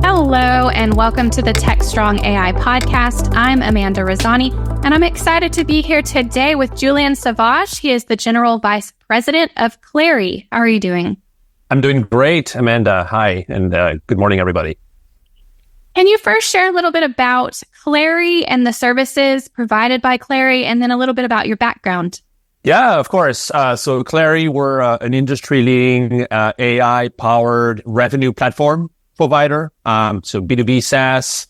Hello, and welcome to the Techstrong AI podcast. I'm Amanda Razani, and I'm excited to be here today with Julien Sauvage. He is the General Vice President of Clari. How are you doing? I'm doing great, Amanda. Hi, and good morning, everybody. Can you first share a little bit about Clari and the services provided by Clari, and then a little bit about your background? Yeah, of course. So Clari, we're an industry-leading AI-powered revenue platform provider. So B2B SaaS,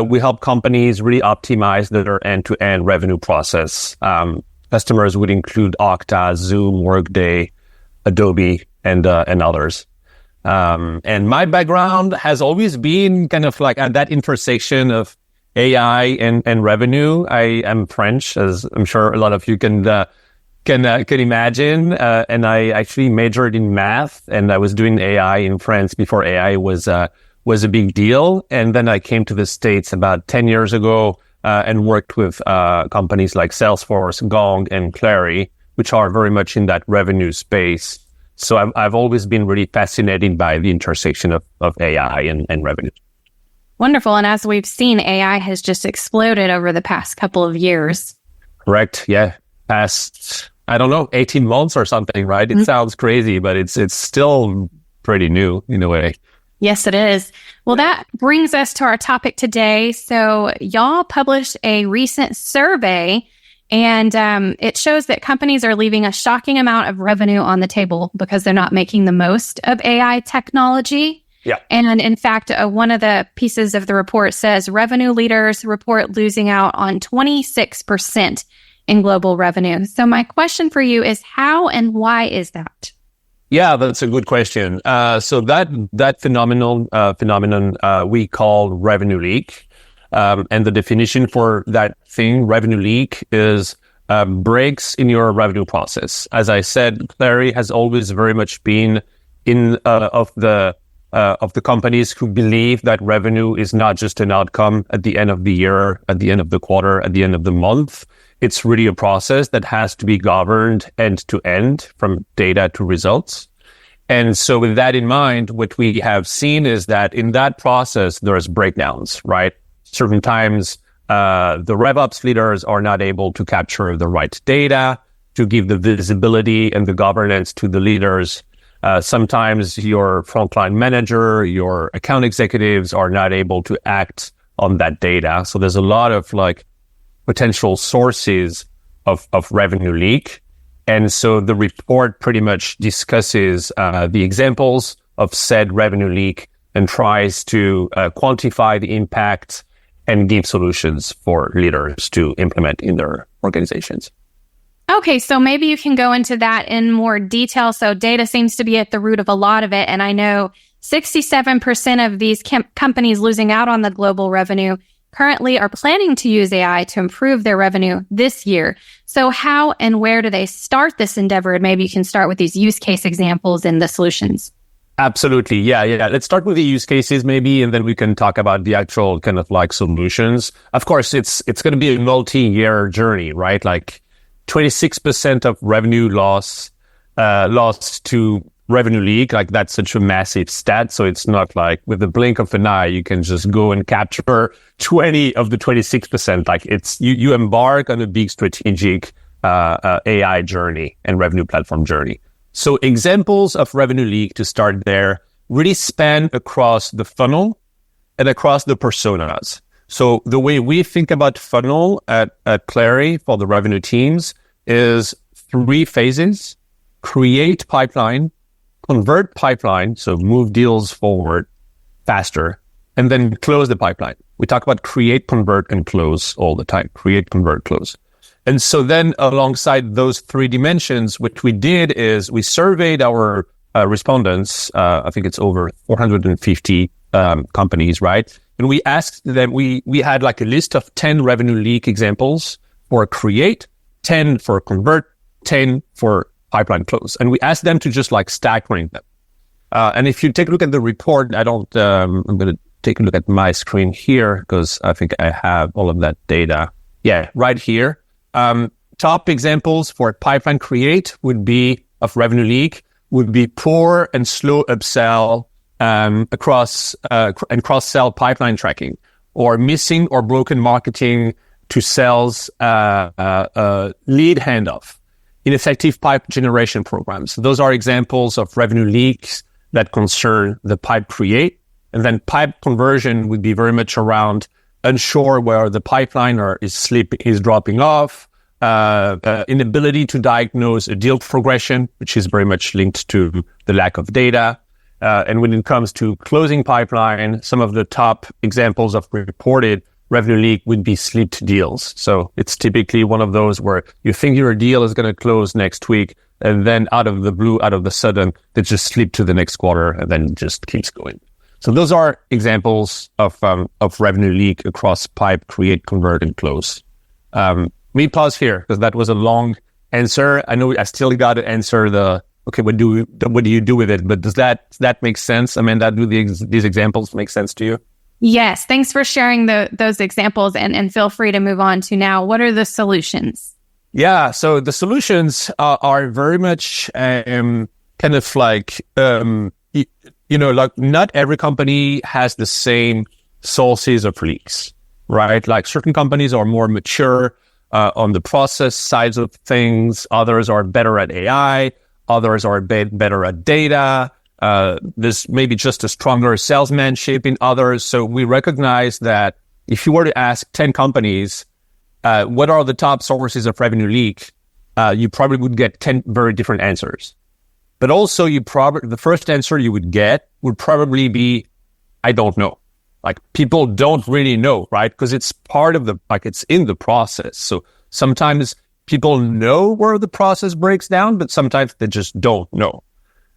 we help companies really optimize their end-to-end revenue process. Customers would include Okta, Zoom, Workday, Adobe, and others. And my background has always been kind of like at that intersection of AI and revenue. I am French, as I'm sure a lot of you can imagine. And I actually majored in math, and I was doing AI in France before AI was a big deal. And then I came to the States about 10 years ago and worked with companies like Salesforce, Gong, and Clari, which are very much in that revenue space. So I've always been really fascinated by the intersection of AI and revenue. Wonderful. And as we've seen, AI has just exploded over the past couple of years. Correct. Yeah. Past, 18 months or something, right? It sounds crazy, but it's still pretty new in a way. Yes, it is. Well, that brings us to our topic today. So y'all published a recent survey, and it shows that companies are leaving a shocking amount of revenue on the table because they're not making the most of AI technology. Yeah. And in fact, one of the pieces of the report says revenue leaders report losing out on 26% in global revenue. So my question for you is, how and why is that? Yeah, that's a good question. So that phenomenon we call revenue leak. And the definition for that thing, revenue leak, is breaks in your revenue process. As I said, Clari has always very much been of the companies who believe that revenue is not just an outcome at the end of the year, at the end of the quarter, at the end of the month. It's really a process that has to be governed end to end, from data to results. And so with that in mind, what we have seen is that in that process, there's breakdowns, right? Certain times, the RevOps leaders are not able to capture the right data to give the visibility and the governance to the leaders. Sometimes your frontline manager, your account executives are not able to act on that data. So there's a lot of potential sources of revenue leak. And so the report pretty much discusses the examples of said revenue leak and tries to quantify the impact and give solutions for leaders to implement in their organizations. Okay, so maybe you can go into that in more detail. So data seems to be at the root of a lot of it. And I know 67% of these companies losing out on the global revenue currently are planning to use AI to improve their revenue this year. So how and where do they start this endeavor? And maybe you can start with these use case examples and the solutions. Absolutely. Yeah. Let's start with the use cases maybe, and then we can talk about the actual kind of solutions. Of course, it's going to be a multi-year journey, right? 26% of revenue lost to revenue leak, that's such a massive stat. So it's not with the blink of an eye, you can just go and capture 20 of the 26%. It's you embark on a big strategic AI journey and revenue platform journey. So examples of revenue leak, to start there, really span across the funnel and across the personas. So the way we think about funnel at Clari for the revenue teams is 3 phases: create pipeline, convert pipeline, so move deals forward faster, and then close the pipeline. We talk about create, convert, and close all the time. Create, convert, close. And so then alongside those 3 dimensions, what we did is we surveyed our respondents. I think it's over 450 companies, right? And we asked them, we had a list of 10 revenue leak examples for create, 10 for convert, 10 for pipeline close. And we asked them to just stack rank them. And if you take a look at the report, I'm going to take a look at my screen here because I think I have all of that data. Yeah, right here. Top examples for pipeline create would be of revenue leak would be poor and slow upsell across and cross-sell pipeline tracking, or missing or broken marketing to sales lead handoff, ineffective pipe generation programs. Those are examples of revenue leaks that concern the pipe create. And then pipe conversion would be very much around unsure where the pipeline is dropping off, inability to diagnose a deal progression, which is very much linked to the lack of data. And when it comes to closing pipeline, some of the top examples of reported revenue leak would be slipped deals. So it's typically one of those where you think your deal is going to close next week, and then out of the blue, out of the sudden, they just slip to the next quarter, and then it just keeps going. So those are examples of revenue leak across pipe, create, convert, and close. Me pause here because that was a long answer. I know I still got to answer okay, what do you do with it? But does that make sense? Amanda, do these examples make sense to you? Yes. Thanks for sharing those examples, and feel free to move on to now. What are the solutions? Yeah. So the solutions are very much kind of like, like not every company has the same sources of leaks, right? Like certain companies are more mature on the process sides of things. Others are better at AI. Others are better at data. There's maybe just a stronger salesmanship in others. So we recognize that if you were to ask 10 companies, what are the top sources of revenue leak, you probably would get 10 very different answers. But also the first answer you would get would probably be, I don't know. Like people don't really know, right? Because it's part of it's in the process. So sometimes people know where the process breaks down, but sometimes they just don't know.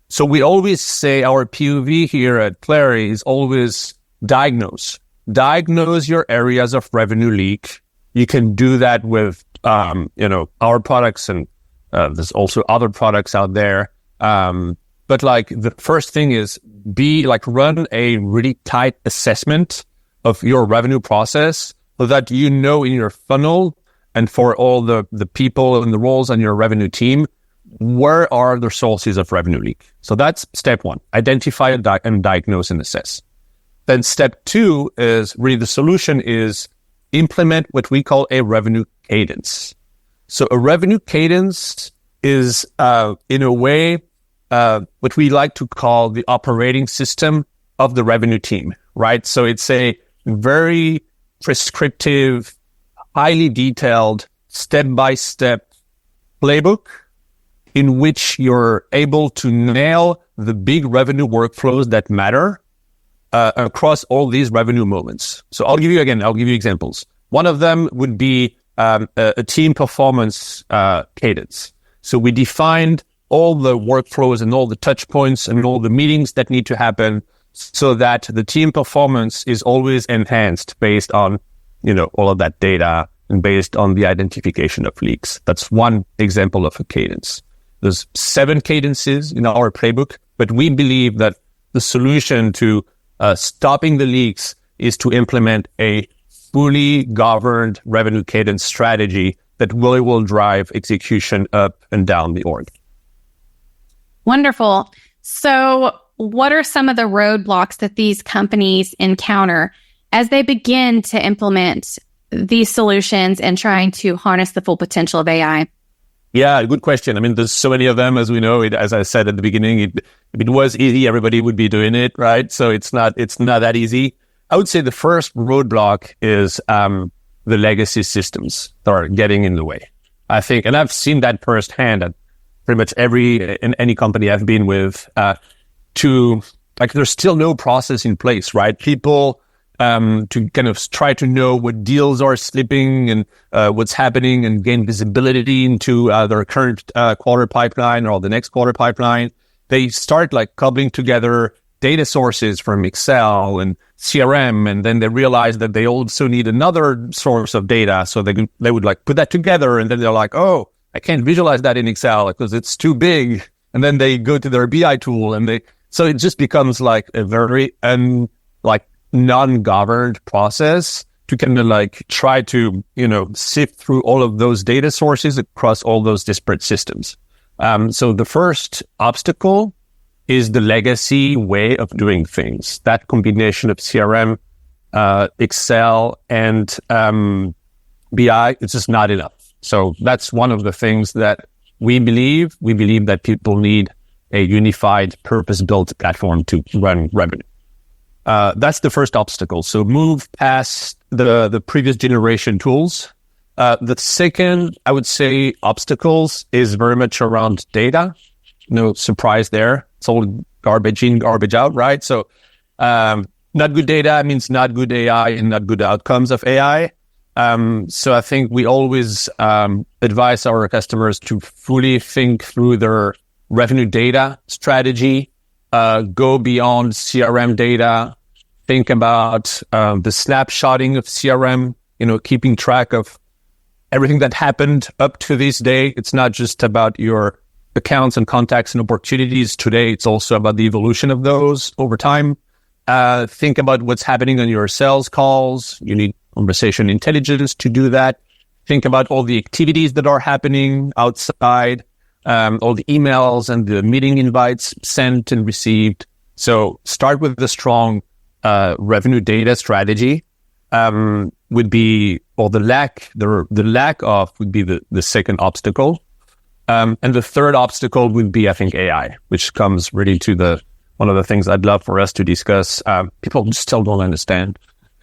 So we always say our POV here at Clari is always diagnose. Diagnose your areas of revenue leak. You can do that with, our products, and there's also other products out there. But like the first thing is run a really tight assessment of your revenue process so that you know in your funnel and for all the people and the roles on your revenue team, where are the sources of revenue leak? So that's step one, identify and diagnose and assess. Then step two is really the solution is implement what we call a revenue cadence. So a revenue cadence is, in a way, what we like to call the operating system of the revenue team, right? So it's a very prescriptive, highly detailed, step-by-step playbook in which you're able to nail the big revenue workflows that matter across all these revenue moments. So I'll give you examples. One of them would be a team performance cadence. So we defined all the workflows and all the touch points and all the meetings that need to happen so that the team performance is always enhanced based on, all of that data and based on the identification of leaks. That's one example of a cadence. There's 7 cadences in our playbook, but we believe that the solution to stopping the leaks is to implement a fully governed revenue cadence strategy that really will drive execution up and down the org. Wonderful. So what are some of the roadblocks that these companies encounter as they begin to implement these solutions and trying to harness the full potential of AI? Yeah, good question. I mean, there's so many of them, as we know. As I said at the beginning, if it was easy, everybody would be doing it, right? So it's not that easy. I would say the first roadblock is the legacy systems that are getting in the way. I think, and I've seen that firsthand at pretty much any company I've been with, there's still no process in place, right? People to kind of try to know what deals are slipping and what's happening and gain visibility into their current quarter pipeline or the next quarter pipeline. They start cobbling together data sources from Excel and CRM, and then they realize that they also need another source of data. So they would put that together, and then they're like, oh, I can't visualize that in Excel because it's too big. And then they go to their BI tool, so it just becomes a very non-governed process to kind of try to, sift through all of those data sources across all those disparate systems. So the first obstacle is the legacy way of doing things. That combination of CRM, Excel, and BI, it's just not enough. So that's one of the things that we believe. We believe that people need a unified, purpose-built platform to run revenue. That's the first obstacle. So move past the previous generation tools. The second, I would say, obstacles is very much around data. No surprise there. It's all garbage in, garbage out, right? So not good data means not good AI and not good outcomes of AI. So I think we always advise our customers to fully think through their revenue data strategy, go beyond CRM data, think about the snapshotting of CRM, keeping track of everything that happened up to this day. It's not just about your accounts and contacts and opportunities today. It's also about the evolution of those over time. Think about what's happening on your sales calls. You need conversation intelligence to do that. Think about all the activities that are happening outside, all the emails and the meeting invites sent and received. So start with the strong revenue data strategy. Would be, or the lack of would be the second obstacle. And the third obstacle would be, I think, AI, which comes really to one of the things I'd love for us to discuss. People still don't understand.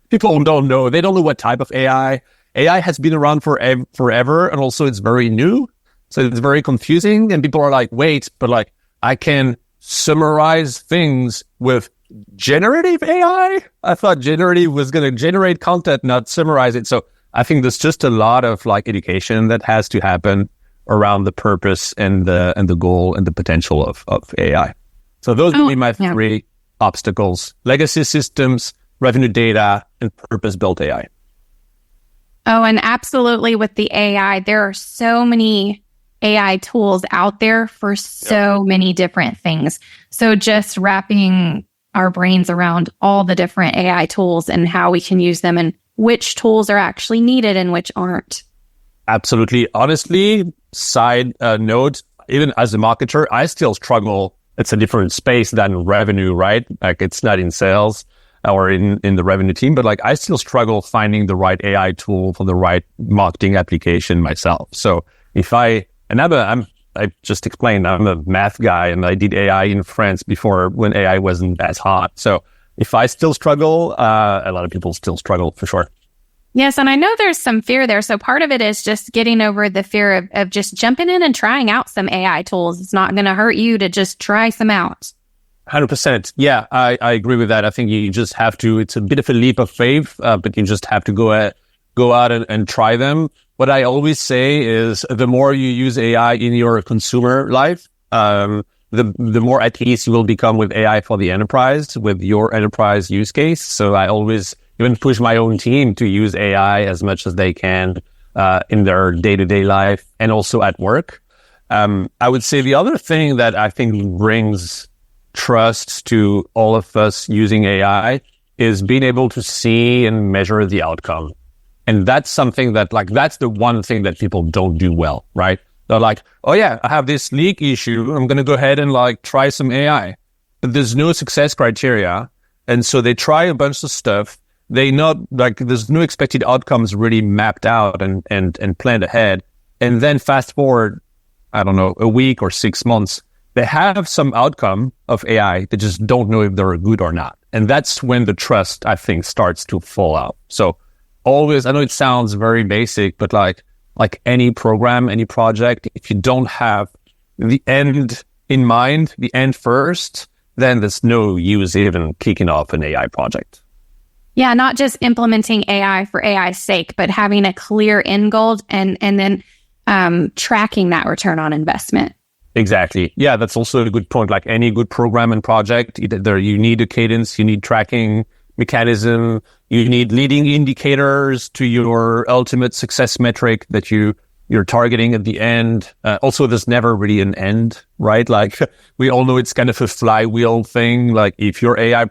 People don't know. They don't know what type of AI. AI has been around forever, and also it's very new. So it's very confusing, and people are like, wait, but like I can summarize things with generative AI? I thought generative was going to generate content, not summarize it. So I think there's just a lot of like education that has to happen around the purpose and the goal and the potential of AI. So those would be my three obstacles: legacy systems, revenue data, and purpose-built AI. Oh, and absolutely with the AI, there are so many AI tools out there for so many different things. So just wrapping our brains around all the different AI tools and how we can use them and which tools are actually needed and which aren't. Absolutely. Honestly, side note, even as a marketer, I still struggle. It's a different space than revenue, right? Like it's not in sales or in the revenue team, but like I still struggle finding the right AI tool for the right marketing application myself. So I just explained, I'm a math guy and I did AI in France before when AI wasn't as hot. So if I still struggle, a lot of people still struggle for sure. Yes, and I know there's some fear there. So part of it is just getting over the fear of just jumping in and trying out some AI tools. It's not going to hurt you to just try some out. 100%. Yeah, I agree with that. I think you just have to, it's a bit of a leap of faith, but you just have to go out and try them. What I always say is the more you use AI in your consumer life, the more at ease you will become with AI for the enterprise, with your enterprise use case. So I always even push my own team to use AI as much as they can in their day-to-day life and also at work. I would say the other thing that I think brings trust to all of us using AI is being able to see and measure the outcome. And that's something that that's the one thing that people don't do well, right? They're like, oh yeah, I have this leak issue. I'm going to go ahead and try some AI, but there's no success criteria. And so they try a bunch of stuff. There's no expected outcomes really mapped out and planned ahead. And then fast forward, I don't know, a week or 6 months, they have some outcome of AI. They just don't know if they're good or not. And that's when the trust, I think, starts to fall out. So always, I know it sounds very basic, but like any program, any project, if you don't have the end in mind, the end first, then there's no use even kicking off an AI project. Yeah, not just implementing AI for AI's sake, but having a clear end goal and then tracking that return on investment. Exactly. Yeah, that's also a good point. Like any good program and project, you need a cadence, you need tracking mechanism, you need leading indicators to your ultimate success metric that you're targeting at the end. Also, there's never really an end, right? Like we all know it's kind of a flywheel thing. Like if your AI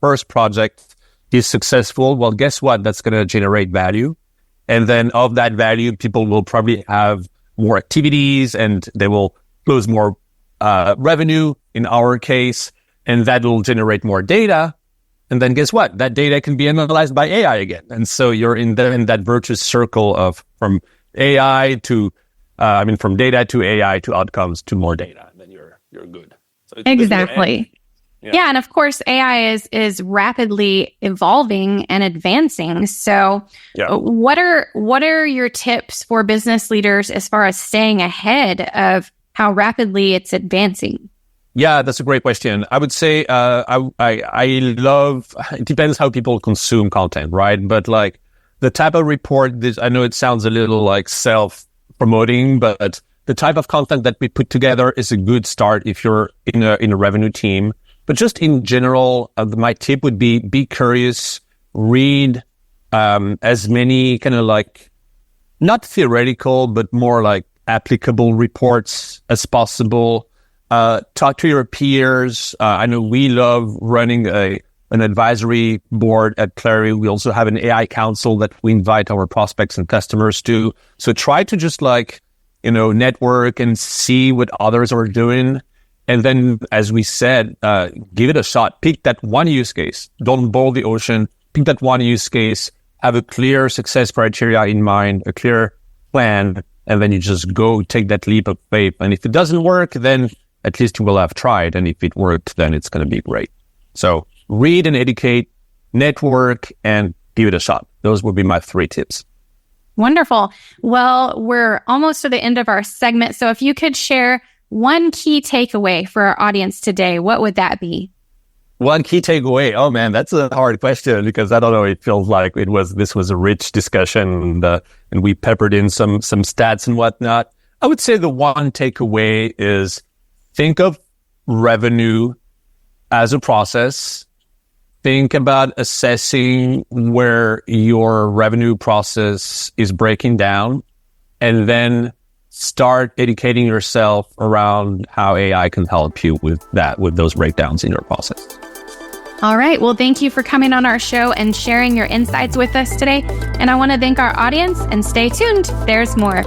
first project is successful, well, guess what? That's going to generate value. And then of that value, people will probably have more activities and they will close more revenue in our case, and that'll generate more data. And then guess what? That data can be analyzed by AI again. And so you're in that virtuous circle of from AI to, from data to AI to outcomes to more data. And then you're good. So exactly. Yeah. And of course, AI is rapidly evolving and advancing. So what are your tips for business leaders as far as staying ahead of how rapidly it's advancing? Yeah, that's a great question. I would say I love, it depends how people consume content, right? But like the type of report, I know it sounds a little like self-promoting, but the type of content that we put together is a good start if you're in a revenue team. But just in general, my tip would be curious, read as many kind of like, not theoretical, but more like applicable reports as possible. Talk to your peers. I know we love running an advisory board at Clari. We also have an AI council that we invite our prospects and customers to. So try to just network and see what others are doing. And then, as we said, give it a shot. Pick that one use case. Don't boil the ocean. Pick that one use case. Have a clear success criteria in mind, a clear plan, and then you just go take that leap of faith. And if it doesn't work, then at least you will have tried. And if it worked, then it's going to be great. So read and educate, network, and give it a shot. Those would be my 3 tips. Wonderful. Well, we're almost to the end of our segment. So if you could share one key takeaway for our audience today, what would that be? One key takeaway. Oh man, that's a hard question because I don't know. It feels like this was a rich discussion and we peppered in some stats and whatnot. I would say the one takeaway is think of revenue as a process. Think about assessing where your revenue process is breaking down, and then start educating yourself around how AI can help you with those breakdowns in your process. All right. Well, thank you for coming on our show and sharing your insights with us today. And I want to thank our audience and stay tuned. There's more.